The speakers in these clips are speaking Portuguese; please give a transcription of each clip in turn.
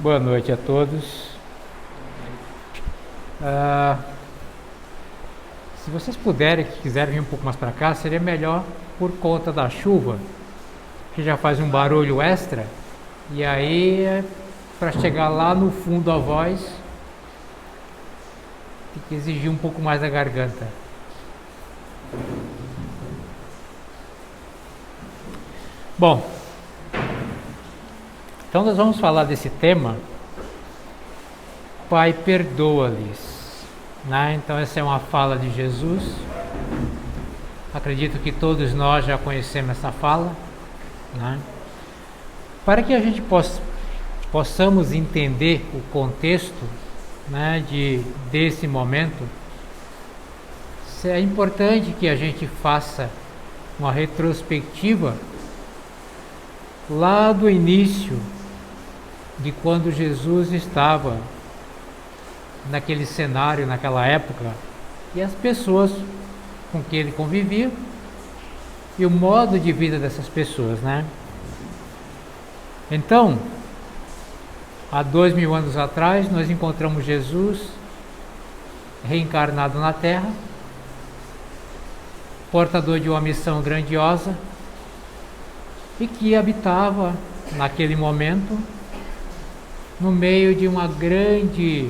Boa noite a todos. Se vocês puderem, quiserem vir um pouco mais para cá, seria melhor por conta da chuva, que já faz um barulho extra, e aí para chegar lá no fundo a voz tem que exigir um pouco mais da garganta. Bom, então nós vamos falar desse tema, Pai, perdoa-lhes, né? Então essa é uma fala de Jesus. Acredito que todos nós já conhecemos essa fala, né? Para que a gente possamos entender o contexto, né, desse momento, é importante que a gente faça uma retrospectiva lá do início, de quando Jesus estava naquele cenário, naquela época, e as pessoas com que ele convivia e o modo de vida dessas pessoas, né? Então, há 2000 anos atrás, nós encontramos Jesus reencarnado na Terra, portador de uma missão grandiosa e que habitava naquele momento no meio de uma grande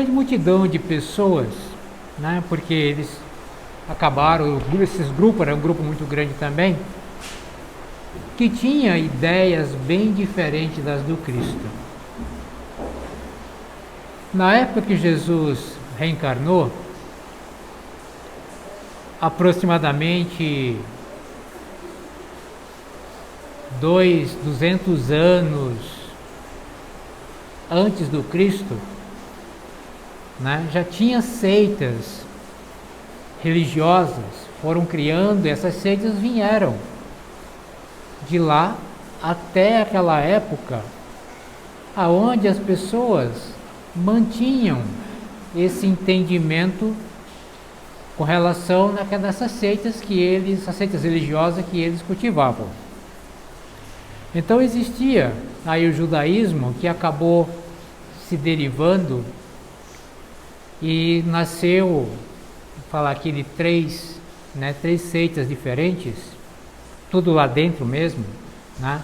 multidão de pessoas, né? Porque eles acabaram, esses grupos, era um grupo muito grande também, que tinha ideias bem diferentes das do Cristo. Na época que Jesus reencarnou, aproximadamente 200 anos antes do Cristo, né, já tinha seitas religiosas, foram criando, e essas seitas vieram de lá até aquela época, aonde as pessoas mantinham esse entendimento com relação nessas seitas as seitas religiosas que eles cultivavam. Então existia aí o judaísmo, que acabou se derivando e nasceu, vou falar aqui de três seitas diferentes, tudo lá dentro mesmo, né?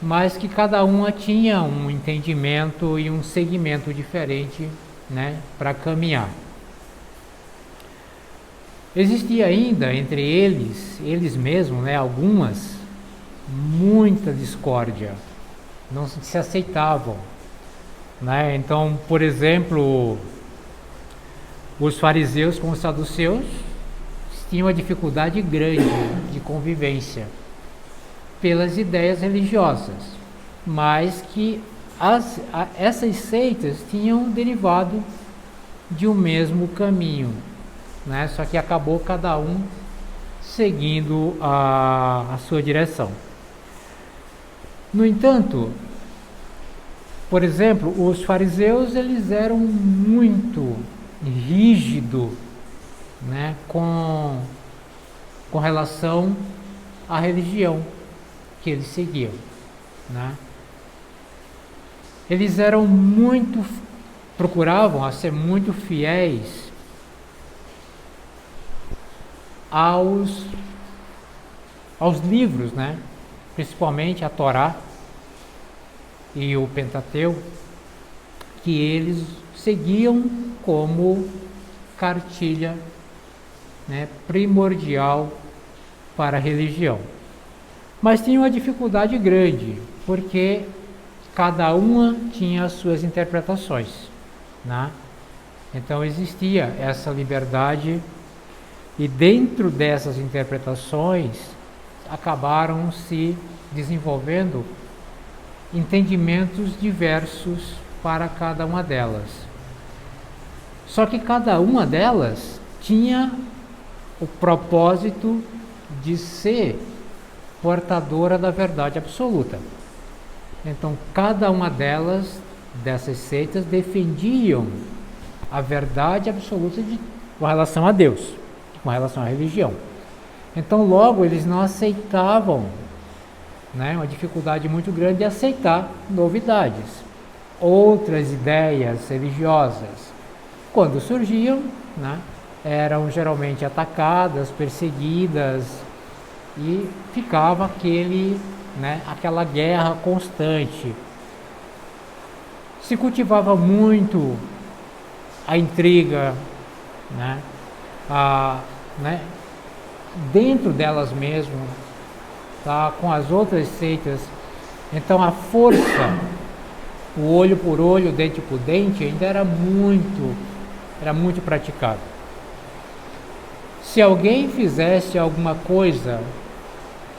Mas que cada uma tinha um entendimento e um segmento diferente, né, para caminhar. Existia ainda entre eles mesmos, né, muita discórdia, não se aceitavam, né? Então, por exemplo, os fariseus com os saduceus tinham uma dificuldade grande de convivência pelas ideias religiosas, mas que essas seitas tinham derivado de um mesmo caminho, né? Só que acabou cada um seguindo a sua direção. No entanto, por exemplo, os fariseus, eles eram muito rígidos, né, com relação à religião que eles seguiam, né? Eles procuravam ser muito fiéis aos livros, né? Principalmente a Torá e o Pentateuco, que eles seguiam como cartilha, né, primordial para a religião. Mas tinha uma dificuldade grande, porque cada uma tinha as suas interpretações, né? Então existia essa liberdade, e dentro dessas interpretações acabaram se desenvolvendo entendimentos diversos para cada uma delas. Só que cada uma delas tinha o propósito de ser portadora da verdade absoluta. Então, cada uma dessas seitas, defendiam a verdade absoluta com relação a Deus, com relação à religião. Então, logo, eles não aceitavam né, uma dificuldade muito grande de aceitar novidades, outras ideias religiosas. Quando surgiam, né, eram geralmente atacadas, perseguidas, e ficava aquela guerra constante. Se cultivava muito a intriga, né, dentro delas mesmo, tá, com as outras seitas. Então a força, o olho por olho, dente por dente, ainda era muito praticado. Se alguém fizesse alguma coisa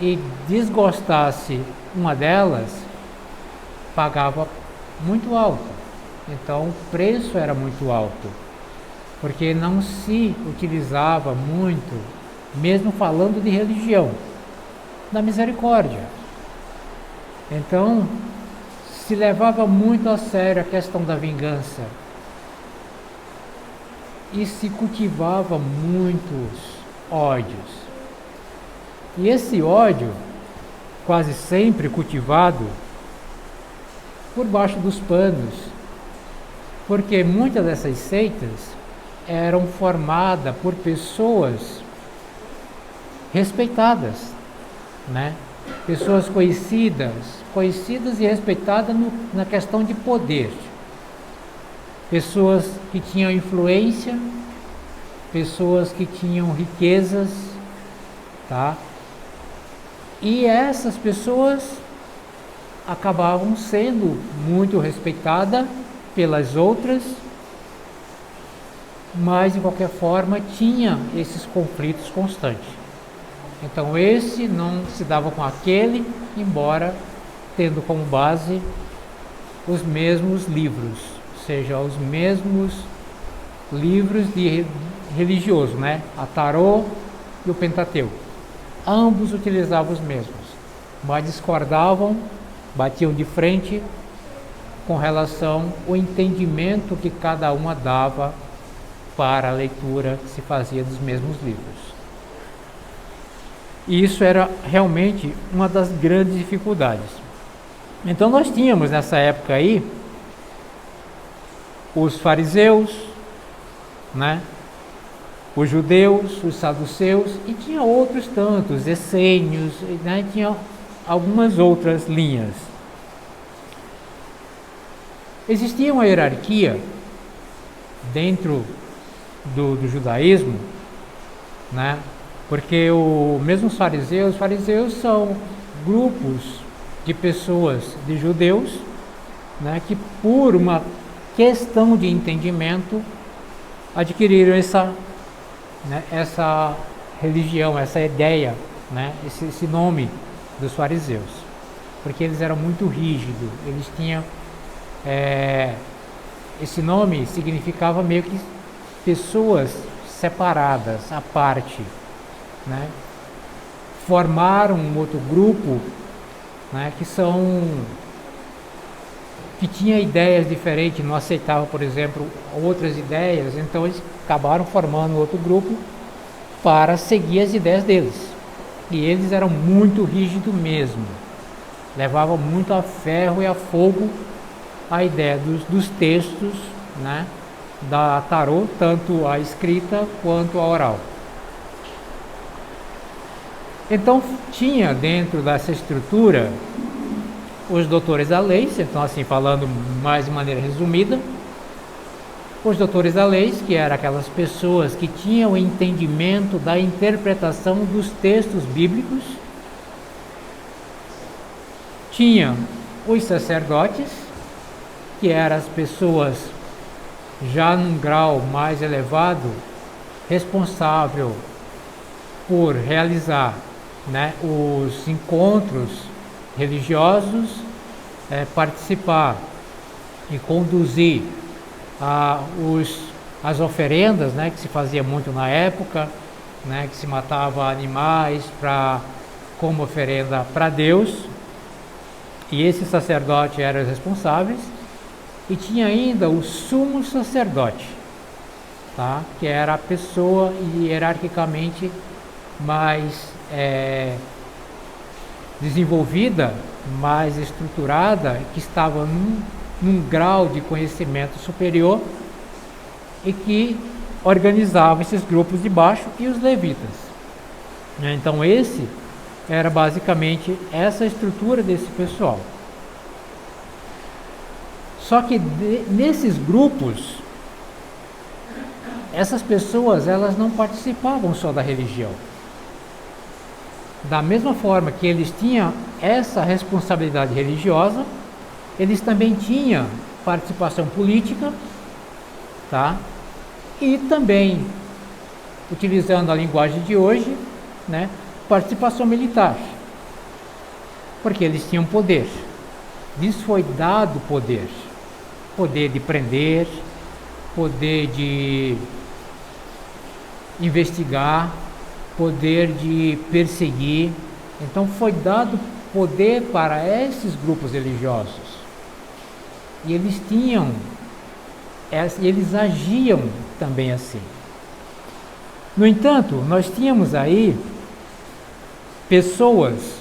e desgostasse uma delas, pagava muito alto. Então o preço era muito alto, porque não se utilizava muito, mesmo falando de religião, da misericórdia. Então se levava muito a sério a questão da vingança e se cultivava muitos ódios. E esse ódio, quase sempre cultivado por baixo dos panos, porque muitas dessas seitas eram formadas por pessoas respeitadas, né? Pessoas conhecidas e respeitadas na questão de poder, pessoas que tinham influência, pessoas que tinham riquezas, tá? E essas pessoas acabavam sendo muito respeitadas pelas outras, mas de qualquer forma tinha esses conflitos constantes. Então esse não se dava com aquele, embora tendo como base os mesmos livros, ou seja, os mesmos livros de religioso, né? A Tarô e o Pentateuco. Ambos utilizavam os mesmos, mas discordavam, batiam de frente com relação ao entendimento que cada uma dava para a leitura que se fazia dos mesmos livros. E isso era realmente uma das grandes dificuldades. Então nós tínhamos nessa época aí os fariseus, né? Os judeus, os saduceus, e tinha outros tantos, essênios, né? Tinha algumas outras linhas. Existia uma hierarquia dentro do judaísmo, né? Porque mesmo os fariseus são grupos de pessoas, de judeus, né? Que por uma questão de entendimento adquiriram essa religião, essa ideia, né? Esse nome dos fariseus, porque eles eram muito rígidos, eles tinham esse nome significava meio que pessoas separadas, à parte, né? Formaram um outro grupo, né? Que tinha ideias diferentes, não aceitava, por exemplo, outras ideias, então eles acabaram formando outro grupo para seguir as ideias deles. E eles eram muito rígidos mesmo, levavam muito a ferro e a fogo a ideia dos textos, né, da tarô, tanto a escrita quanto a oral. Então tinha dentro dessa estrutura os doutores da lei, então assim falando mais de maneira resumida, os doutores da lei, que eram aquelas pessoas que tinham o entendimento da interpretação dos textos bíblicos. Tinha os sacerdotes, que eram as pessoas já num grau mais elevado, responsável por realizar, né, os encontros religiosos, participar e conduzir as oferendas, né, que se fazia muito na época, né, que se matava animais como oferenda para Deus, e esse sacerdote eram os responsáveis. E tinha ainda o sumo sacerdote, tá, que era a pessoa hierarquicamente mais desenvolvida, mais estruturada, que estava num grau de conhecimento superior e que organizava esses grupos de baixo e os levitas. Então esse era basicamente essa estrutura desse pessoal. Só que nesses grupos, essas pessoas elas não participavam só da religião. Da mesma forma que eles tinham essa responsabilidade religiosa, eles também tinham participação política, tá? E também, utilizando a linguagem de hoje, né, participação militar, porque eles tinham poder. Lhes foi dado poder de prender, poder de investigar, poder de perseguir. Então foi dado poder para esses grupos religiosos. E eles agiam também assim. No entanto, nós tínhamos aí pessoas,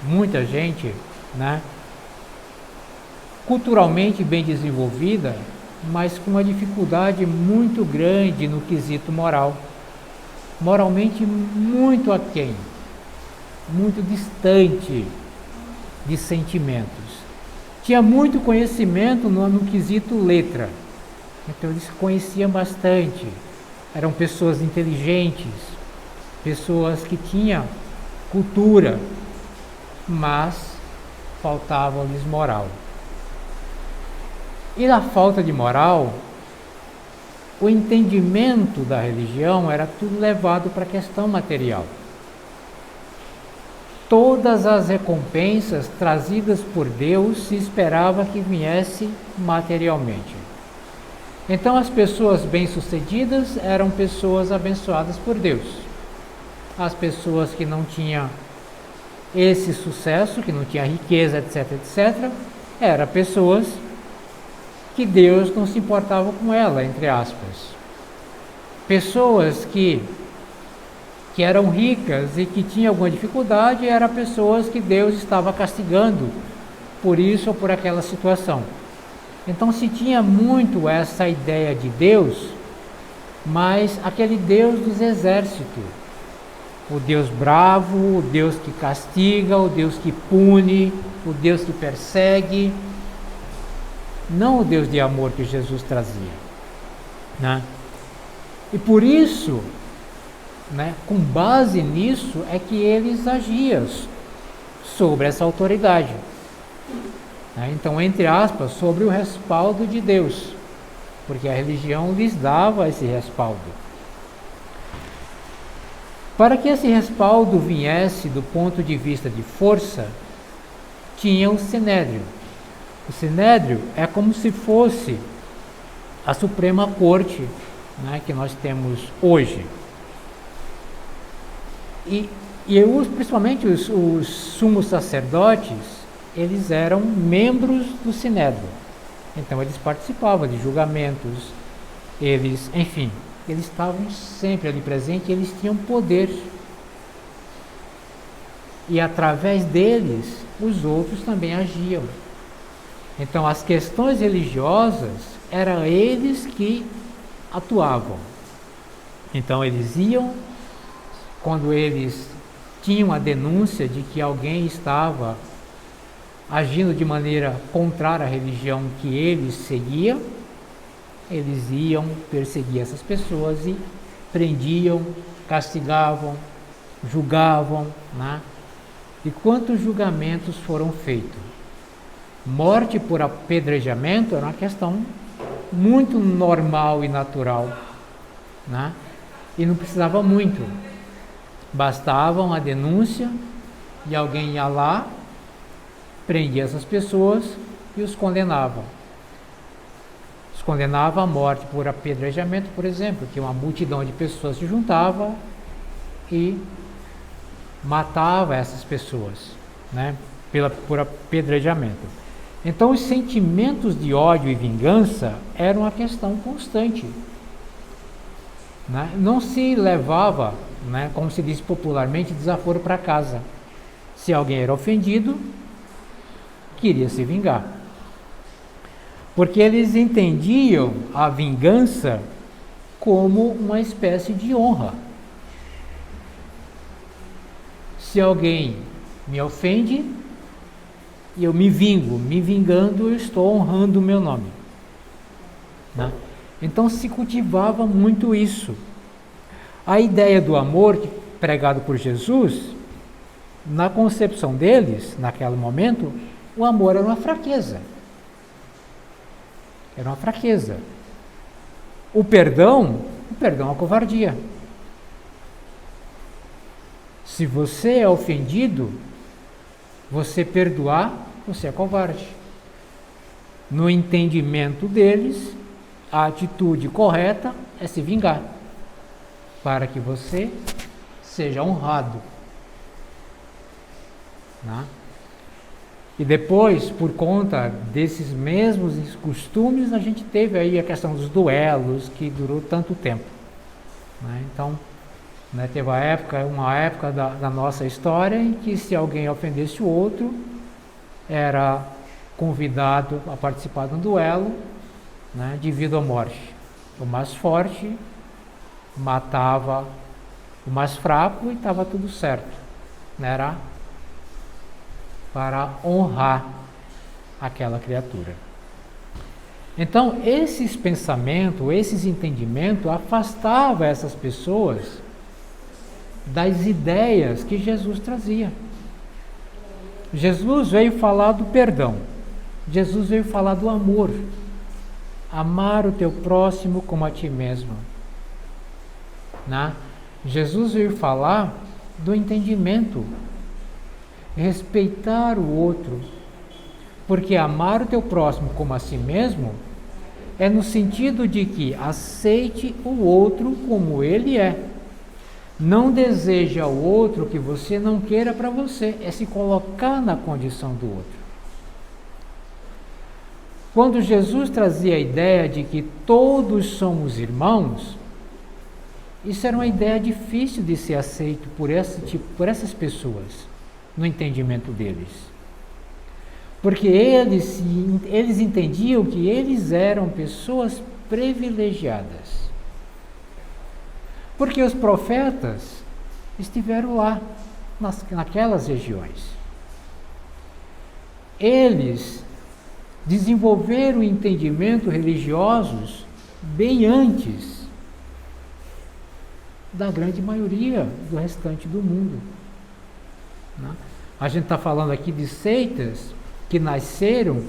muita gente, né, culturalmente bem desenvolvida, mas com uma dificuldade muito grande no quesito moral. Moralmente muito aquém, muito distante de sentimentos. Tinha muito conhecimento no quesito letra, então eles conheciam bastante, eram pessoas inteligentes, pessoas que tinham cultura, mas faltava-lhes moral. E na falta de moral, o entendimento da religião era tudo levado para a questão material. Todas as recompensas trazidas por Deus se esperava que viesse materialmente. Então as pessoas bem-sucedidas eram pessoas abençoadas por Deus. As pessoas que não tinham esse sucesso, que não tinham riqueza, etc, etc, eram pessoas que Deus não se importava com ela, entre aspas. Pessoas que eram ricas e que tinham alguma dificuldade, eram pessoas que Deus estava castigando por isso ou por aquela situação. Então se tinha muito essa ideia de Deus, mas aquele Deus dos exércitos, o Deus bravo, o Deus que castiga, o Deus que pune, o Deus que persegue, não o Deus de amor que Jesus trazia, né? E por isso, né, com base nisso, é que eles agiam sobre essa autoridade, né? Então, entre aspas, sobre o respaldo de Deus, porque a religião lhes dava esse respaldo. Para que esse respaldo viesse do ponto de vista de força, tinha o Sinédrio. O Sinédrio é como se fosse a Suprema Corte, né, que nós temos hoje. E principalmente os sumos sacerdotes, eles eram membros do Sinédrio. Então eles participavam de julgamentos, eles estavam sempre ali presentes, eles tinham poder. E através deles, os outros também agiam. Então, as questões religiosas, eram eles que atuavam. Então, eles iam, quando eles tinham a denúncia de que alguém estava agindo de maneira contrária à religião que eles seguiam, eles iam perseguir essas pessoas e prendiam, castigavam, julgavam, né? E quantos julgamentos foram feitos? Morte por apedrejamento era uma questão muito normal e natural, né? E não precisava muito. Bastava uma denúncia e alguém ia lá, prendia essas pessoas e os condenava. Os condenava à morte por apedrejamento, por exemplo, que uma multidão de pessoas se juntava e matava essas pessoas, né? Por apedrejamento. Então, os sentimentos de ódio e vingança eram uma questão constante, né? Não se levava, né, como se diz popularmente, desaforo para casa. Se alguém era ofendido, queria se vingar. Porque eles entendiam a vingança como uma espécie de honra. Se alguém me ofende, eu me vingo. Me vingando, eu estou honrando o meu nome. Né? Então se cultivava muito isso. A ideia do amor pregado por Jesus, na concepção deles, naquele momento, o amor era uma fraqueza. Era uma fraqueza. O perdão é uma covardia. Se você é ofendido, você perdoar, você é covarde. No entendimento deles, a atitude correta é se vingar, para que você seja honrado. Né? E depois, por conta desses mesmos costumes, a gente teve aí a questão dos duelos, que durou tanto tempo. Né? Então, né, teve uma época da nossa história em que se alguém ofendesse o outro, era convidado a participar de um duelo, né, de vida ou morte. O mais forte matava o mais fraco e estava tudo certo. Era para honrar aquela criatura. Então, esses pensamentos, esses entendimentos afastavam essas pessoas das ideias que Jesus trazia. Jesus veio falar do perdão. Jesus veio falar do amor. Amar o teu próximo como a ti mesmo. Né? Jesus veio falar do entendimento. Respeitar o outro. Porque amar o teu próximo como a si mesmo é no sentido de que aceite o outro como ele é. Não deseja ao outro que você não queira para você, é se colocar na condição do outro. Quando Jesus trazia a ideia de que todos somos irmãos, isso era uma ideia difícil de ser aceito por essas pessoas, no entendimento deles. Porque eles entendiam que eles eram pessoas privilegiadas. Porque os profetas estiveram lá, naquelas regiões. Eles desenvolveram entendimento religiosos bem antes da grande maioria do restante do mundo. Né? A gente está falando aqui de seitas que nasceram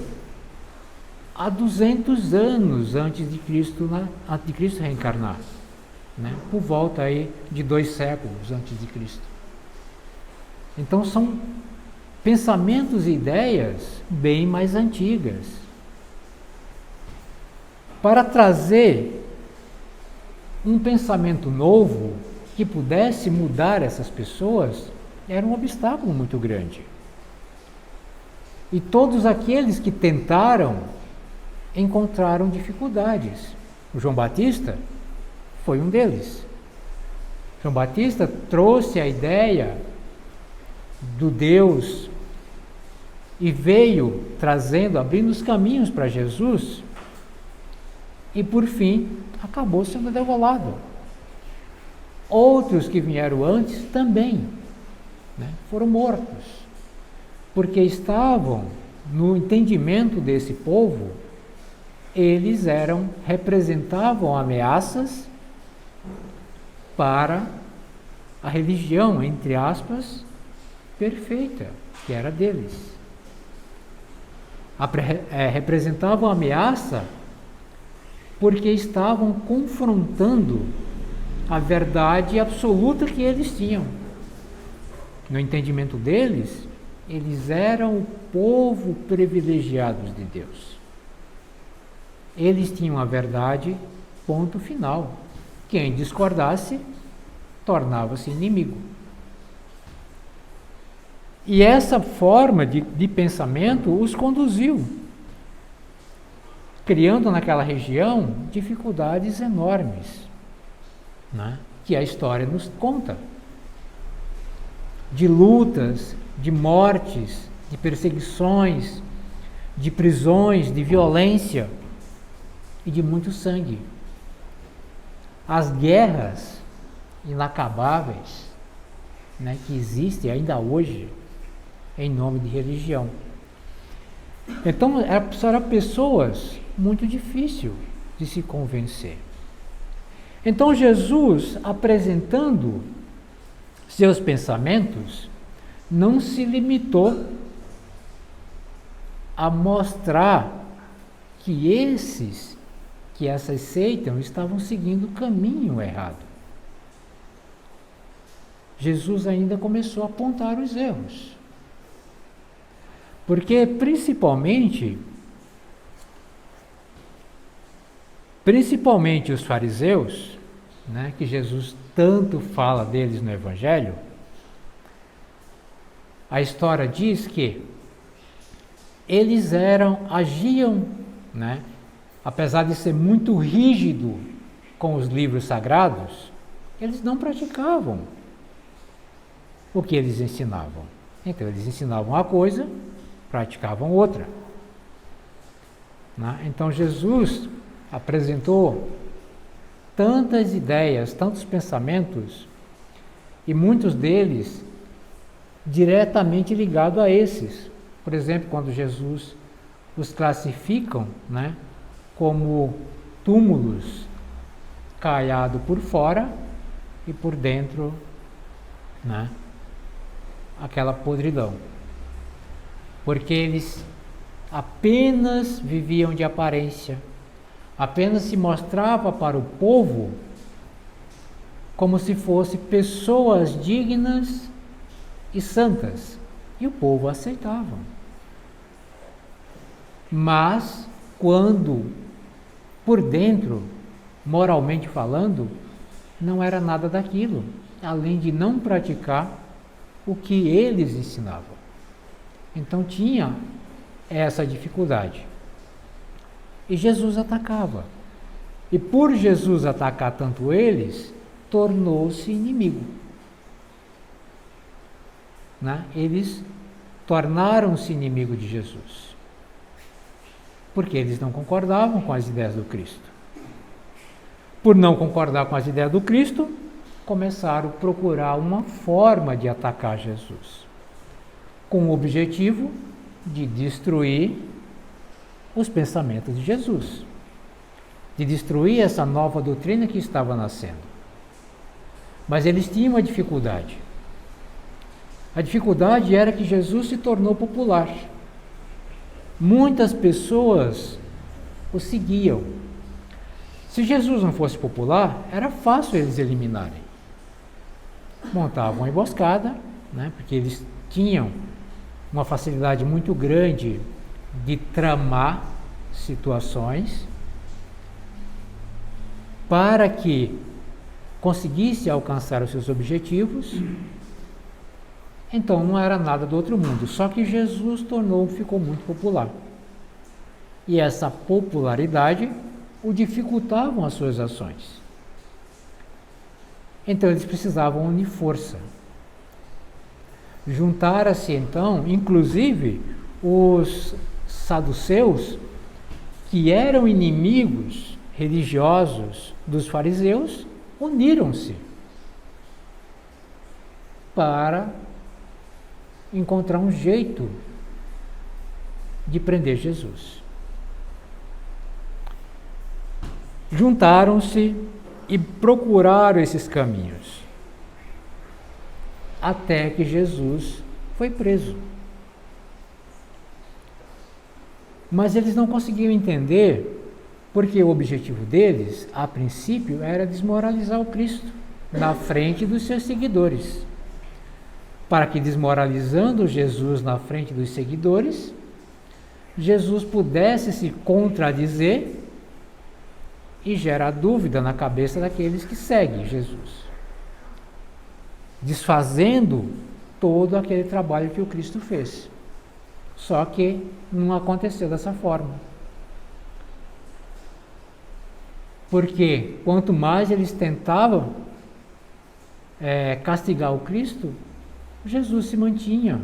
há 200 anos antes de Cristo reencarnar. Né? Por volta aí de 2 séculos antes de Cristo. Então são pensamentos e ideias bem mais antigas. Para trazer um pensamento novo que pudesse mudar essas pessoas, era um obstáculo muito grande. E todos aqueles que tentaram encontraram dificuldades. O João Batista foi um deles. João Batista trouxe a ideia do Deus e veio trazendo, abrindo os caminhos para Jesus e por fim acabou sendo degolado. Outros que vieram antes também, né, foram mortos, porque estavam no entendimento desse povo, eles representavam ameaças para a religião, entre aspas, perfeita, que era deles. Representavam ameaça porque estavam confrontando a verdade absoluta que eles tinham. No entendimento deles, eles eram o povo privilegiado de Deus. Eles tinham a verdade, ponto final. Quem discordasse, tornava-se inimigo. E essa forma de pensamento os conduziu, criando naquela região dificuldades enormes, né, que a história nos conta. de lutas, de mortes, de perseguições, de prisões, de violência e de muito sangue. As guerras inacabáveis, né, que existem ainda hoje em nome de religião. Então, eram pessoas muito difíceis de se convencer. Então, Jesus, apresentando seus pensamentos, não se limitou a mostrar que esses que as aceitam estavam seguindo o caminho errado. Jesus ainda começou a apontar os erros. Porque principalmente os fariseus, né, que Jesus tanto fala deles no Evangelho, a história diz que eles agiam, né, apesar de ser muito rígido com os livros sagrados, eles não praticavam o que eles ensinavam. Então eles ensinavam uma coisa, praticavam outra. Né? Então Jesus apresentou tantas ideias, tantos pensamentos, e muitos deles diretamente ligados a esses. Por exemplo, quando Jesus os classificam, né, como túmulos caiados por fora e por dentro, né, aquela podridão. Porque eles apenas viviam de aparência, apenas se mostrava para o povo como se fossem pessoas dignas e santas, e o povo aceitava. Mas quando por dentro, moralmente falando, não era nada daquilo, além de não praticar o que eles ensinavam. Então tinha essa dificuldade. E Jesus atacava. E por Jesus atacar tanto eles, tornou-se inimigo. Né? Eles tornaram-se inimigo de Jesus. Porque eles não concordavam com as ideias do Cristo. Por não concordar com as ideias do Cristo, começaram a procurar uma forma de atacar Jesus, com o objetivo de destruir os pensamentos de Jesus, de destruir essa nova doutrina que estava nascendo. Mas eles tinham uma dificuldade. A dificuldade era que Jesus se tornou popular. Muitas pessoas o seguiam. Se Jesus não fosse popular, era fácil eles eliminarem. Montavam uma emboscada, né, porque eles tinham uma facilidade muito grande de tramar situações para que conseguisse alcançar os seus objetivos. Então não era nada do outro mundo, só que Jesus ficou muito popular. E essa popularidade o dificultavam as suas ações. Então eles precisavam unir força. Juntaram-se então, inclusive, os saduceus, que eram inimigos religiosos dos fariseus, uniram-se para encontrar um jeito de prender Jesus. Juntaram-se e procuraram esses caminhos, até que Jesus foi preso. Mas eles não conseguiam entender, porque o objetivo deles, a princípio, era desmoralizar o Cristo na frente dos seus seguidores, para que, desmoralizando Jesus na frente dos seguidores, Jesus pudesse se contradizer e gerar dúvida na cabeça daqueles que seguem Jesus, desfazendo todo aquele trabalho que o Cristo fez. Só que não aconteceu dessa forma. Porque quanto mais eles tentavam castigar o Cristo, Jesus se mantinha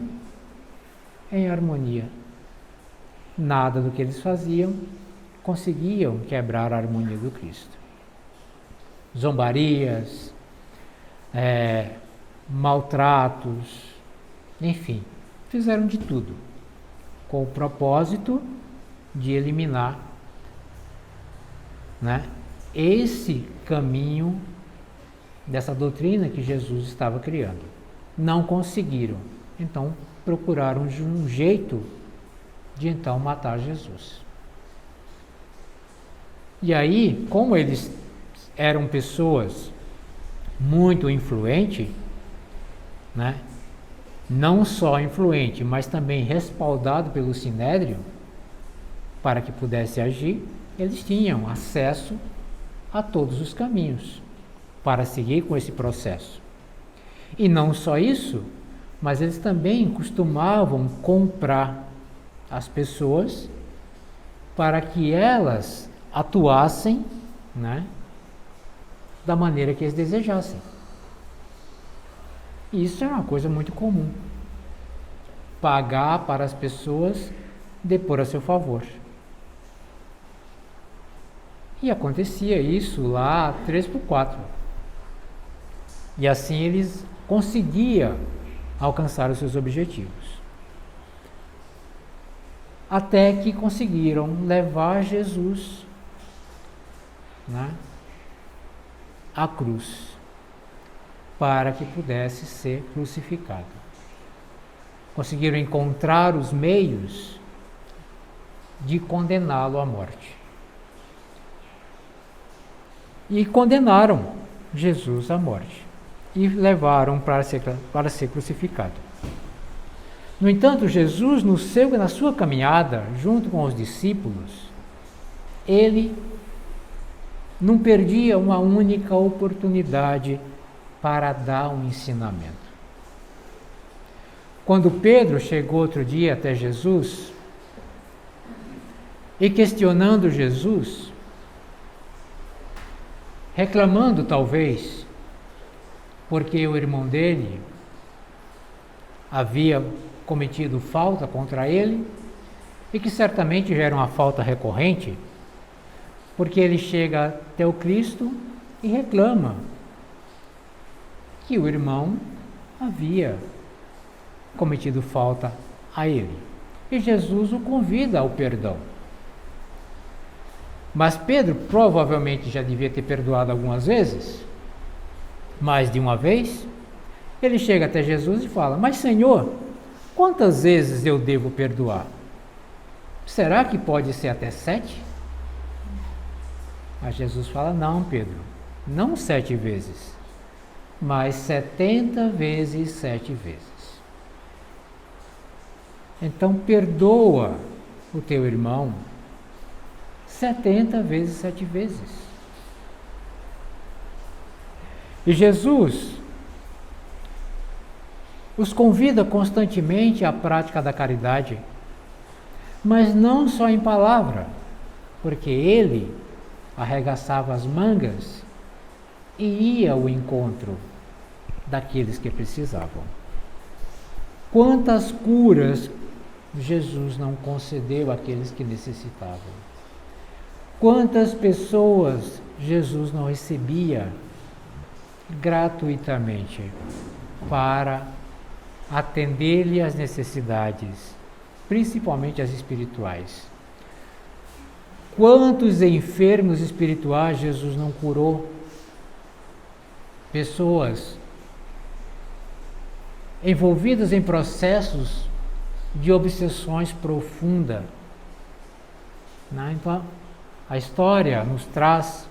em harmonia. Nada do que eles faziam conseguiam quebrar a harmonia do Cristo. Zombarias, maltratos, enfim, fizeram de tudo com o propósito de eliminar, esse caminho dessa doutrina que Jesus estava criando. Não conseguiram. Então, procuraram um jeito de então matar Jesus. E aí, como eles eram pessoas muito influentes, não só influente, mas também respaldado pelo Sinédrio, para que pudesse agir, eles tinham acesso a todos os caminhos para seguir com esse processo. E não só isso, mas eles também costumavam comprar as pessoas para que elas atuassem, da maneira que eles desejassem. E isso é uma coisa muito comum. Pagar para as pessoas depor a seu favor. E acontecia isso lá 3x4. E assim eles conseguiam alcançar os seus objetivos. Até que conseguiram levar Jesus à cruz, para que pudesse ser crucificado. Conseguiram encontrar os meios de condená-lo à morte. E condenaram Jesus à morte. E levaram para ser crucificado. No entanto, Jesus, na sua caminhada, junto com os discípulos, ele não perdia uma única oportunidade para dar um ensinamento. Quando Pedro chegou outro dia até Jesus, e questionando Jesus, reclamando talvez, porque o irmão dele havia cometido falta contra ele, e que certamente já era uma falta recorrente, porque ele chega até o Cristo e reclama que o irmão havia cometido falta a ele. E Jesus o convida ao perdão. Mas Pedro provavelmente já devia ter perdoado algumas vezes, mais de uma vez. Ele chega até Jesus e fala: mas Senhor, quantas vezes eu devo perdoar? Será que pode ser até 7? Mas Jesus fala: não, Pedro, não 7 vezes, mas 70 vezes 7 vezes. Então perdoa o teu irmão 70 vezes 7 vezes. E Jesus os convida constantemente à prática da caridade, mas não só em palavra, porque ele arregaçava as mangas e ia ao encontro daqueles que precisavam. Quantas curas Jesus não concedeu àqueles que necessitavam? Quantas pessoas Jesus não recebia gratuitamente para atender-lhe às necessidades, principalmente as espirituais? Quantos enfermos espirituais Jesus não curou? Pessoas envolvidas em processos de obsessões profundas. Então, a história nos traz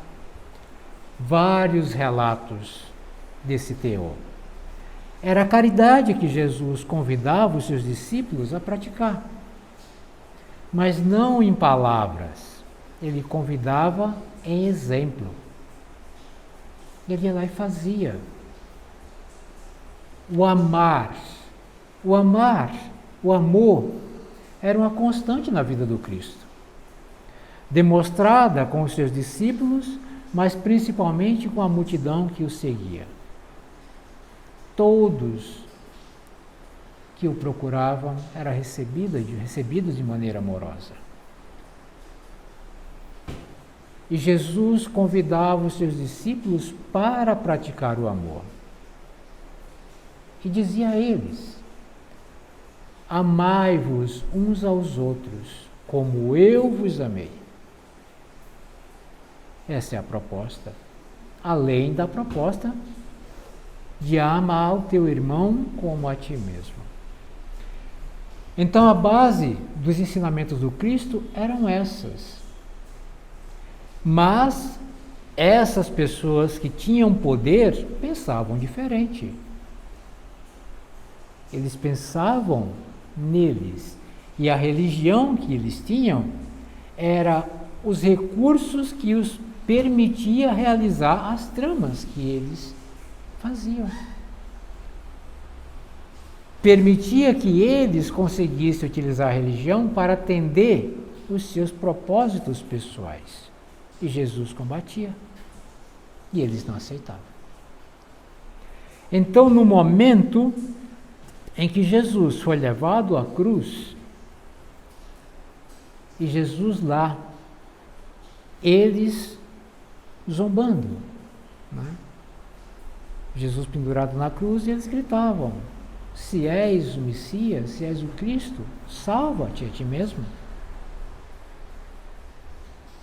vários relatos desse teor. Era a caridade que Jesus convidava os seus discípulos a praticar, mas não em palavras. Ele convidava em exemplo. Ele ia lá e fazia. O amor era uma constante na vida do Cristo, demonstrada com os seus discípulos, mas principalmente com a multidão que o seguia. Todos que o procuravam eram recebidos de maneira amorosa. E Jesus convidava os seus discípulos para praticar o amor. E dizia a eles: amai-vos uns aos outros, como eu vos amei. Essa é a proposta. Além da proposta de amar o teu irmão como a ti mesmo. Então a base dos ensinamentos do Cristo eram essas. Mas essas pessoas que tinham poder pensavam diferente. Eles pensavam neles. E a religião que eles tinham era os recursos que os permitia realizar as tramas que eles faziam. Permitia que eles conseguissem utilizar a religião para atender os seus propósitos pessoais. E Jesus combatia. E eles não aceitavam. Então, no momento em que Jesus foi levado à cruz, e Jesus lá, eles zombando, né? Jesus pendurado na cruz, e eles gritavam: se és o Messias, se és o Cristo, salva-te a ti mesmo.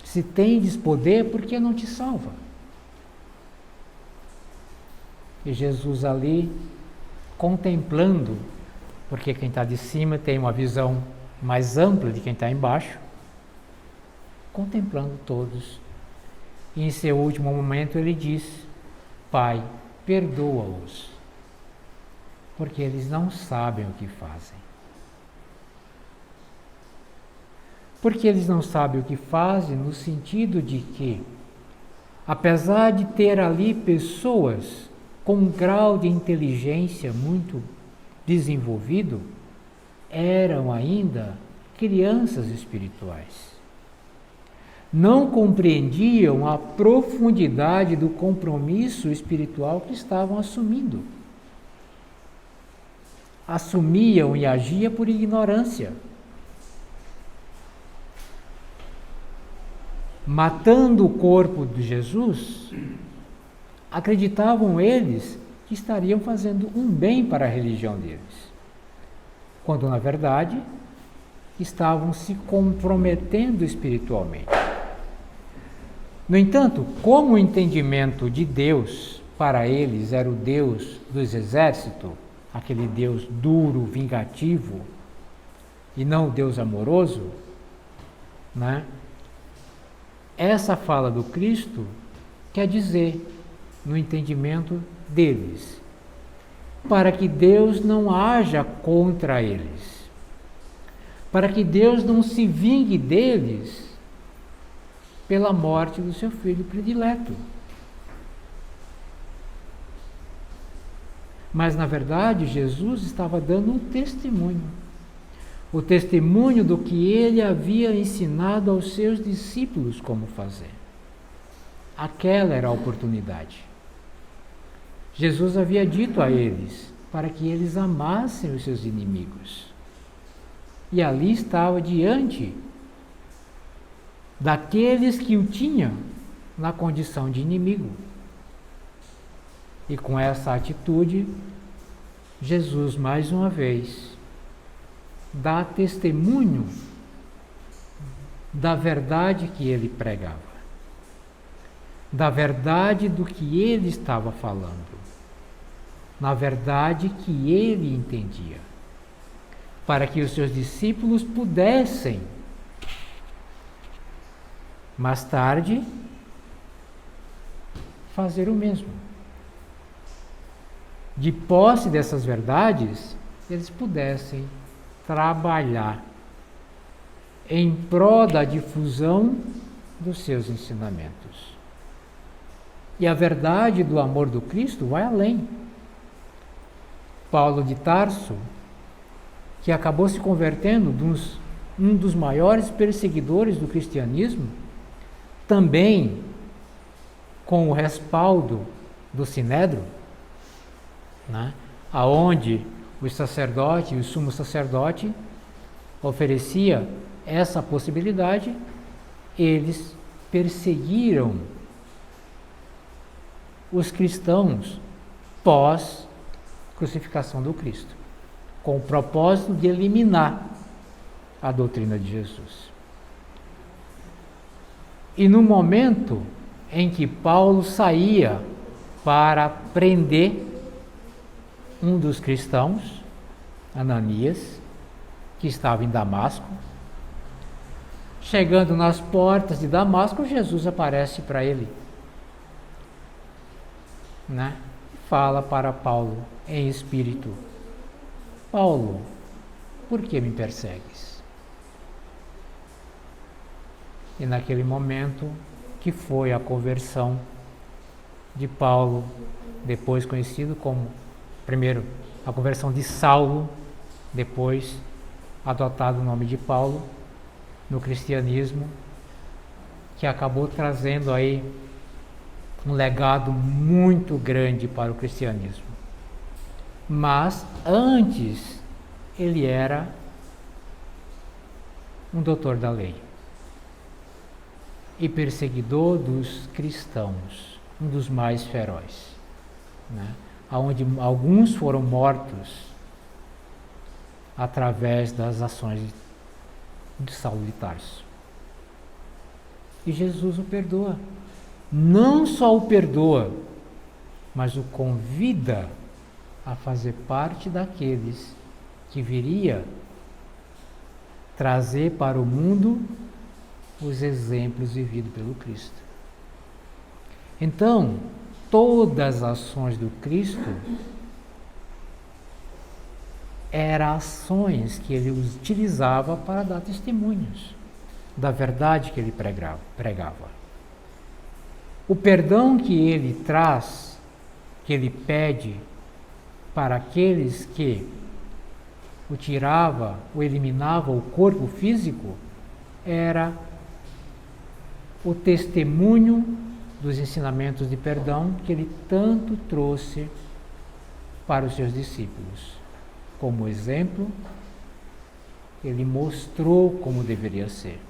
Se tendes poder, por que não te salva? E Jesus ali, contemplando, porque quem está de cima tem uma visão mais ampla de quem está embaixo, contemplando todos. E em seu último momento ele diz: Pai, perdoa-os, porque eles não sabem o que fazem. Porque eles não sabem o que fazem no sentido de que, apesar de ter ali pessoas com um grau de inteligência muito desenvolvido, eram ainda crianças espirituais. Não compreendiam a profundidade do compromisso espiritual que estavam assumindo. Assumiam e agiam por ignorância. Matando o corpo de Jesus, acreditavam eles que estariam fazendo um bem para a religião deles, quando na verdade estavam se comprometendo espiritualmente. No entanto, como o entendimento de Deus para eles era o Deus dos exércitos, aquele Deus duro, vingativo, e não o Deus amoroso, né? Essa fala do Cristo quer dizer, no entendimento deles, para que Deus não haja contra eles, para que Deus não se vingue deles pela morte do seu filho predileto. Mas, na verdade, Jesus estava dando um testemunho. O testemunho do que ele havia ensinado aos seus discípulos como fazer. Aquela era a oportunidade. Jesus havia dito a eles para que eles amassem os seus inimigos. E ali estava diante daqueles que o tinham na condição de inimigo. E com essa atitude, Jesus, mais uma vez, dá testemunho da verdade que ele pregava, da verdade do que ele estava falando, na verdade que ele entendia, para que os seus discípulos pudessem, mais tarde, fazer o mesmo. De posse dessas verdades, eles pudessem trabalhar em prol da difusão dos seus ensinamentos. E a verdade do amor do Cristo vai além. Paulo de Tarso, que acabou se convertendo um dos maiores perseguidores do cristianismo, também com o respaldo do Sinédrio, né, aonde o sacerdote, o sumo sacerdote, oferecia essa possibilidade, eles perseguiram os cristãos pós-crucificação do Cristo, com o propósito de eliminar a doutrina de Jesus. E no momento em que Paulo saía para prender um dos cristãos, Ananias, que estava em Damasco, chegando nas portas de Damasco, Jesus aparece para ele, né? Fala para Paulo em espírito: Paulo, por que me persegues? E naquele momento que foi a conversão de Paulo, depois conhecido como, primeiro, a conversão de Saulo, depois adotado o nome de Paulo no cristianismo, que acabou trazendo aí um legado muito grande para o cristianismo. Mas antes ele era um doutor da lei e perseguidor dos cristãos, um dos mais ferozes, né? Onde alguns foram mortos através das ações de Saulo de Tarso. E Jesus o perdoa. Não só o perdoa, mas o convida a fazer parte daqueles que viria trazer para o mundo os exemplos vividos pelo Cristo. Então, todas as ações do Cristo eram ações que ele utilizava para dar testemunhos da verdade que ele pregava. O perdão que ele traz, que ele pede para aqueles que o tirava, o eliminava o corpo físico, era o testemunho dos ensinamentos de perdão que ele tanto trouxe para os seus discípulos. Como exemplo, ele mostrou como deveria ser.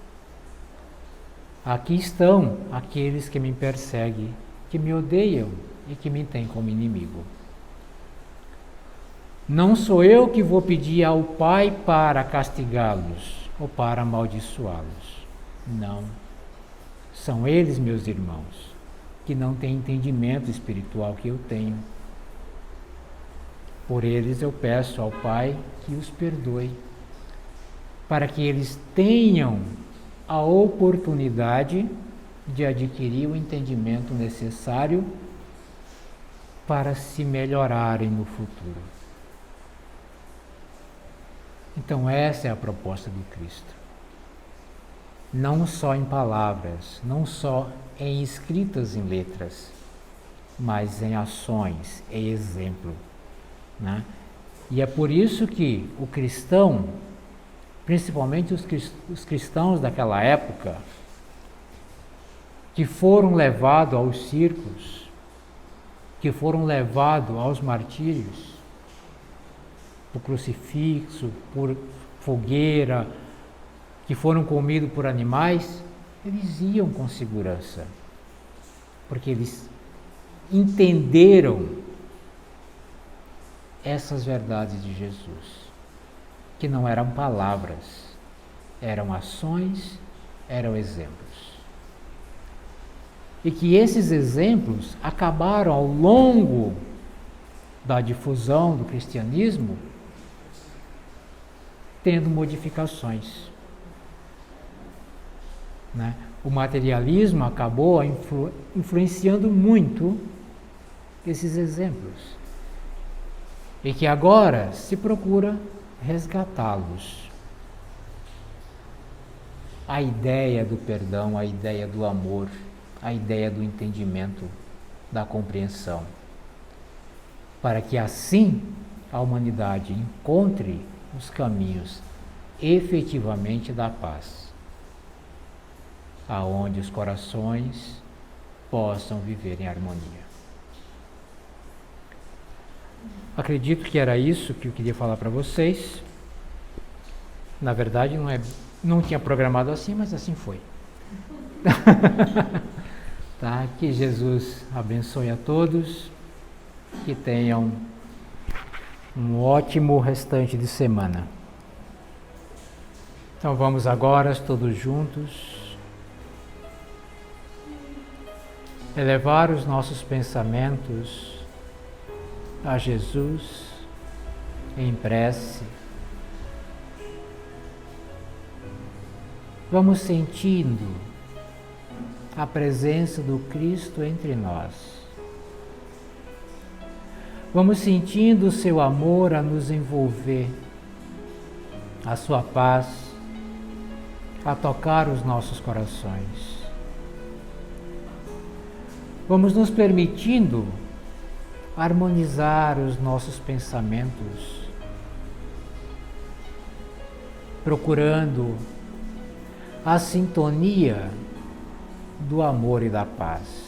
Aqui estão aqueles que me perseguem, que me odeiam e que me têm como inimigo. Não sou eu que vou pedir ao Pai para castigá-los ou para amaldiçoá-los. Não. São eles, meus irmãos, que não têm entendimento espiritual que eu tenho. Por eles eu peço ao Pai que os perdoe, para que eles tenham a oportunidade de adquirir o entendimento necessário para se melhorarem no futuro. Então essa é a proposta do Cristo. Não só em palavras, não só em escritas em letras, mas em ações, em exemplo, né? E é por isso que o cristão, principalmente os cristãos daquela época, que foram levados aos circos, que foram levados aos martírios, por crucifixo, por fogueira, que foram comidos por animais, eles iam com segurança, porque eles entenderam essas verdades de Jesus, que não eram palavras, eram ações, eram exemplos. E que esses exemplos acabaram ao longo da difusão do cristianismo tendo modificações, né? O materialismo acabou influenciando muito esses exemplos, e que agora se procura resgatá-los. A ideia do perdão, a ideia do amor, a ideia do entendimento, da compreensão, para que assim a humanidade encontre os caminhos efetivamente da paz, aonde os corações possam viver em harmonia. Acredito que era isso que eu queria falar para vocês. Na verdade, não tinha programado assim, mas assim foi. Tá? Que Jesus abençoe a todos, que tenham um ótimo restante de semana. Então vamos agora, todos juntos, elevar os nossos pensamentos a Jesus em prece. Vamos sentindo a presença do Cristo entre nós. Vamos sentindo o seu amor a nos envolver, a sua paz a tocar os nossos corações. Vamos nos permitindo harmonizar os nossos pensamentos, procurando a sintonia do amor e da paz.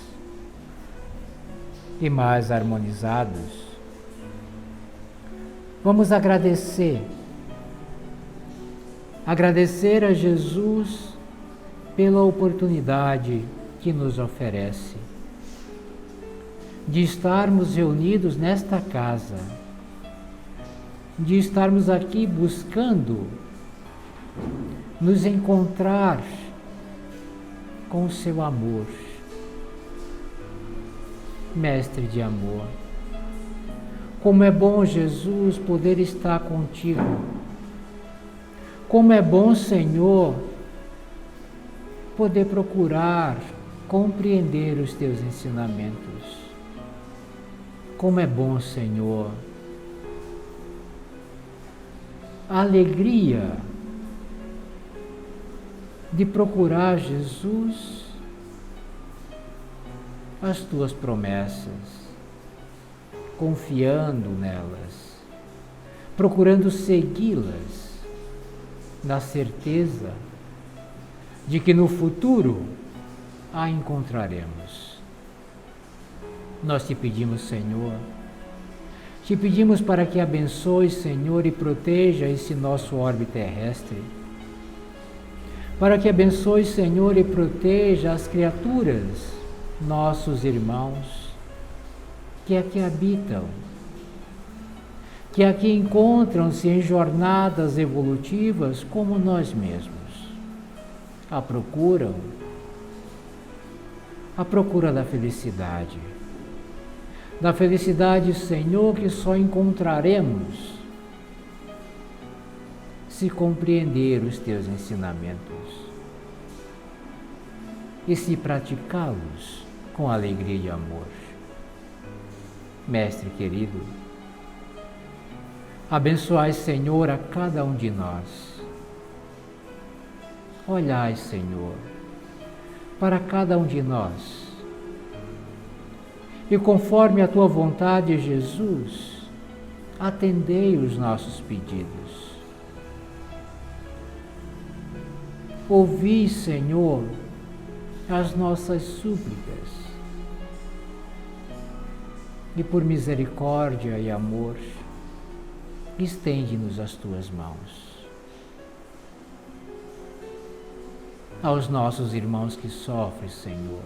E mais harmonizados, vamos agradecer a Jesus pela oportunidade que nos oferece de estarmos reunidos nesta casa, de estarmos aqui buscando nos encontrar com o seu amor, Mestre de amor. Como é bom, Jesus, poder estar contigo. Como é bom, Senhor, poder procurar compreender os teus ensinamentos. Como é bom, Senhor, a alegria de procurar, Jesus, as tuas promessas, confiando nelas, procurando segui-las, na certeza de que no futuro a encontraremos. Nós te pedimos, Senhor, te pedimos para que abençoe, Senhor, e proteja esse nosso orbe terrestre, para que abençoe, Senhor, e proteja as criaturas, nossos irmãos, que aqui habitam, que aqui encontram-se em jornadas evolutivas como nós mesmos, à procura da felicidade, Senhor, que só encontraremos se compreender os teus ensinamentos e se praticá-los com alegria e amor. Mestre querido, abençoai, Senhor, a cada um de nós. Olhai, Senhor, para cada um de nós. E conforme a tua vontade, Jesus, atendei os nossos pedidos. Ouvi, Senhor, as nossas súplicas. E por misericórdia e amor, estende-nos as tuas mãos. Aos nossos irmãos que sofrem, Senhor,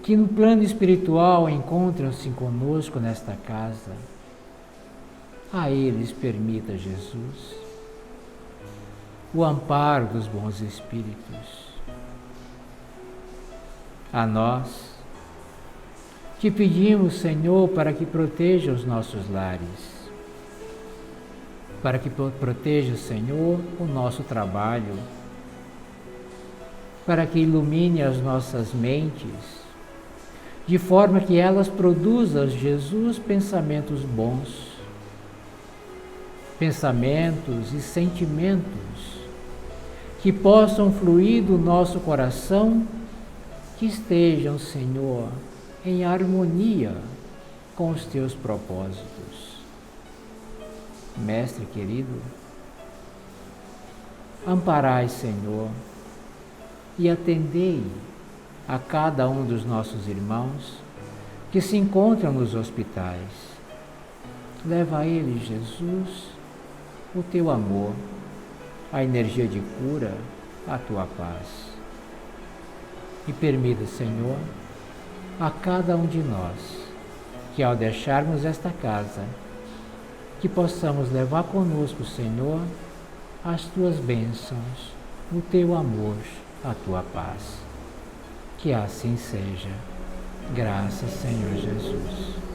que no plano espiritual encontram-se conosco nesta casa, a eles permita, Jesus, o amparo dos bons espíritos. A nós, te pedimos, Senhor, para que proteja os nossos lares, para que proteja, Senhor, o nosso trabalho, para que ilumine as nossas mentes, de forma que elas produzam, Jesus, pensamentos bons, pensamentos e sentimentos que possam fluir do nosso coração, que estejam, Senhor, em harmonia com os teus propósitos. Mestre querido, amparai, Senhor, e atendei a cada um dos nossos irmãos que se encontram nos hospitais, leva a ele, Jesus, o teu amor, a energia de cura, a tua paz. E permita, Senhor, a cada um de nós, que ao deixarmos esta casa, que possamos levar conosco, Senhor, as tuas bênçãos, o teu amor, a tua paz. Que assim seja. Graças, Senhor Jesus.